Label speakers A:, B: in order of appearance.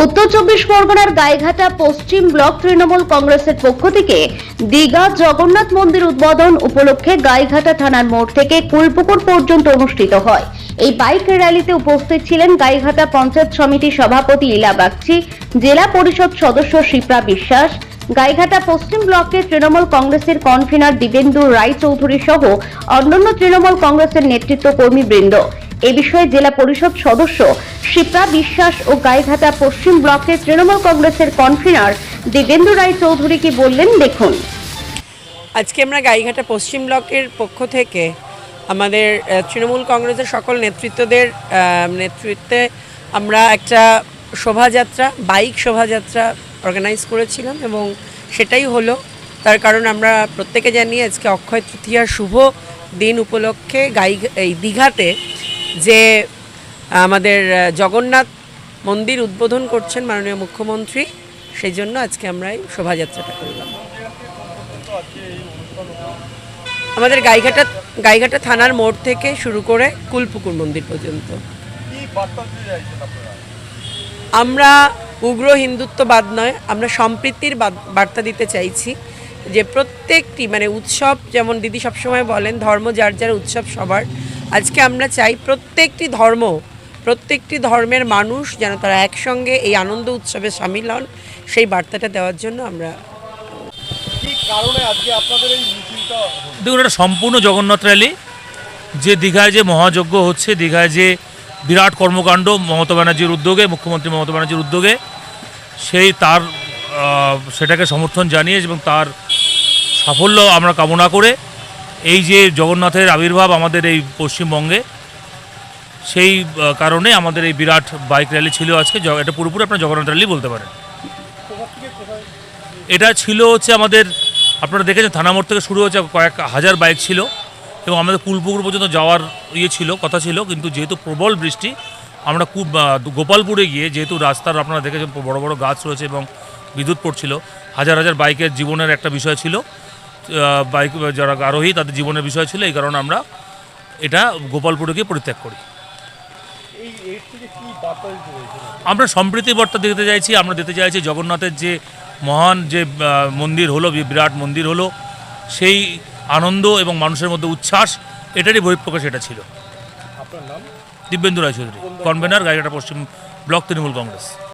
A: উত্তর চব্বিশ পরগনার গাইঘাটা পশ্চিম ব্লক তৃণমূল কংগ্রেসের পক্ষ থেকে দীঘা জগন্নাথ মন্দির উদ্বোধন উপলক্ষে গাইঘাটা থানার মোড় থেকে কুলপুকুর পর্যন্ত অনুষ্ঠিত হয়। এই বাইক র্যালিতে উপস্থিত ছিলেন গাইঘাটা পঞ্চায়েত সমিতির সভাপতি ইলা বাগচি, জেলা পরিষদ সদস্য শিপ্রা বিশ্বাস, গাইঘাটা পশ্চিম ব্লকের তৃণমূল কংগ্রেসের কনভেনার দিবেন্দু রায় চৌধুরী সহ অন্যান্য তৃণমূল কংগ্রেসের নেতৃত্ব কর্মীবৃন্দ। এ বিষয়ে জেলা পরিষদ সদস্য শিপ্রা বিশ্বাস ও গাইঘাটা পশ্চিম ব্লকের তৃণমূল কংগ্রেসের কনভেনার দিবেন্দু রায় চৌধুরী কি বললেন দেখুন।
B: আজকে আমরা গাইঘাটা পশ্চিম ব্লকের পক্ষ থেকে আমাদের তৃণমূল কংগ্রেসের সকল নেতৃত্বদের নেতৃত্বে আমরা একটা শোভাযাত্রা, বাইক শোভাযাত্রা অর্গানাইজ করেছিলাম এবং সেটাই হলো। তার কারণ আমরা প্রত্যেকে জানি আজকে অক্ষয় তৃতীয়ার শুভ দিন উপলক্ষে এই দীঘাতে যে আমাদের জগন্নাথ মন্দির উদ্বোধন করছেন মাননীয় মুখ্যমন্ত্রী, সেই জন্য আজকে আমরা এই শোভাযাত্রাটা করলাম। আমাদের গাইঘাটা থানার মোড় থেকে শুরু করে কুলপুকুর মন্দির পর্যন্ত আমরা উগ্র হিন্দুত্ববাদ নয়, আমরা সম্প্রীতির বার্তা দিতে চাইছি যে প্রত্যেকটি উৎসব, যেমন দিদি সবসময় বলেন ধর্ম যার যার উৎসব সবার। আজকে আমরা চাই প্রত্যেকটি ধর্মের মানুষ যেন তারা একসঙ্গে এই আনন্দ উৎসবে সামিল হন, সেই বার্তাটা দেওয়ার জন্য আমরা।
C: দেখুন, এটা সম্পূর্ণ জগন্নাথ র্যালি। যে দীঘায় যে মহাযজ্ঞ হচ্ছে, দীঘায় যে বিরাট কর্মকাণ্ড মমতা ব্যানার্জির উদ্যোগে, মুখ্যমন্ত্রী মমতা ব্যানার্জির উদ্যোগে, সেটাকে সমর্থন জানিয়ে এবং তার সাফল্য আমরা কামনা করে এই যে জগন্নাথের আবির্ভাব আমাদের এই পশ্চিমবঙ্গে, সেই কারণে আমাদের এই বিরাট বাইক র্যালি ছিল আজকে। এটা পুরোপুরি আপনার জগন্নাথ র্যালি বলতে পারেন। এটা ছিল আমাদের, আপনারা দেখেছেন থানা মোড় থেকে শুরু হচ্ছে, কয়েক হাজার বাইক ছিল এবং আমাদের কুলপুকুর পর্যন্ত যাওয়ার কথা ছিল, কিন্তু যেহেতু প্রবল বৃষ্টি আমরা গোপালপুরে গিয়ে, যেহেতু রাস্তার আপনারা দেখেছেন বড় বড় গাছ রয়েছে এবং বিদ্যুৎ পড়ছিল, হাজার হাজার বাইকের জীবনের একটা বিষয় ছিল, বাইক যারা আরোহী তাদের জীবনের বিষয় ছিল, এই কারণে আমরা এটা গোপালপুরে গিয়ে পরিত্যাগ করি। আমরা সম্প্রীতির বার্তা দিতে চাইছি। আমরা দিতে চাইছি জগন্নাথের যে মহান যে মন্দির হলো, বিরাট মন্দির হলো, সেই আনন্দ এবং মানুষের মধ্যে উচ্ছ্বাস, এটারই বহিঃপ্রকাশ এটা ছিল।
D: আপনার নাম?
C: দিবেন্দু রায় চৌধুরী, কনভেনার, গাইঘাটা পশ্চিম ব্লক তৃণমূল কংগ্রেস।